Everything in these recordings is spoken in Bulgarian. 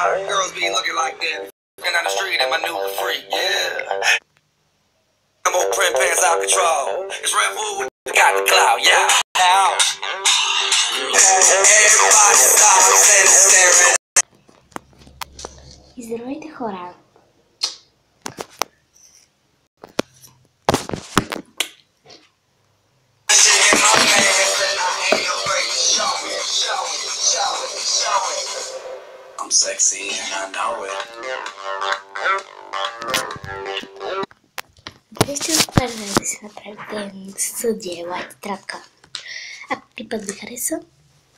Girls be looking like that. Looking down the street at my new freak, yeah. I'm old print pants out control. It's Red Bull with got the clout, yeah. Now, everybody stop and staring. И здравейте, хора! I'm sexy and I know it. Днес ще разкажа да си направите съдия лайк тетрадка. Ако ти път ви хареса,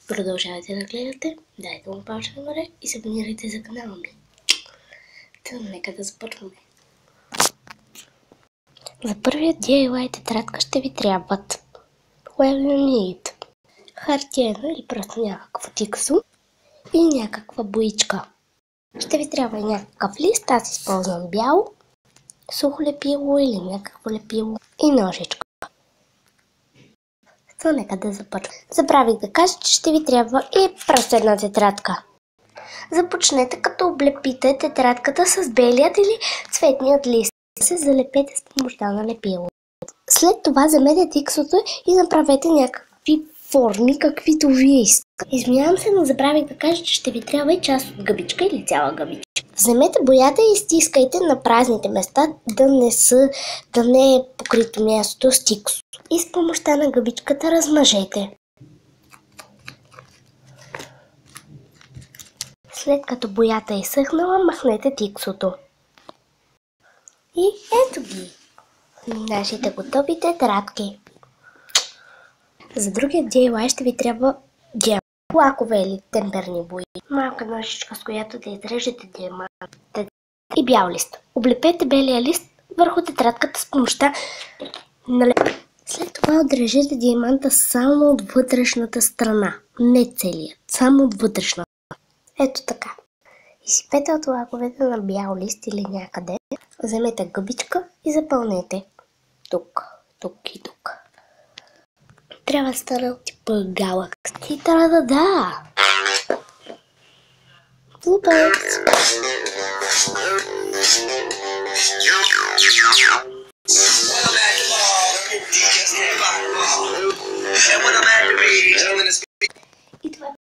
продължавайте да гледате, дайте му пауза нагоре и се абонирайте за канала ми. Нека да започваме. За първият DIY тетрадка ще ви трябват Well you need хартиена или просто някакво тиксо и някаква боичка. Ще ви трябва и някакъв лист, аз използвам бяло, сухо лепило или някакво лепило и ножичка. Нека да започваме. Забравих да кажа, че ще ви трябва и просто една тетрадка. Започнете като облепите тетрадката с белият или цветният лист. Се залепете с помощта на лепило. След това вземете тиксото и направете някакви форми, каквито вие искате. Извинявам се, но забравих да кажа, че ще ви трябва и част от гъбичка или цяла гъбичка. Вземете боята и стискайте на празните места, да не е покрито мястото с тиксо. И с помощта на гъбичката размажете. След като боята е изсъхнала, махнете тиксото. И ето ги! Нашите готови тетрадки. За другия DIY ще ви трябва лакове или темперни бои. Малка ножичка, с която да изрежете диамантите и бял лист. Облепете белия лист върху тетрадката с помощта на лепило. След това отрежете диаманта само от вътрешната страна. Не целият, само от вътрешната. Ето така. Изсипете от лаковете на бял лист или някъде. Вземете гъбичка и запълнете. Тук, тук и тук. Трябва да стане от типа галакси. Та-да-да! Блупърс!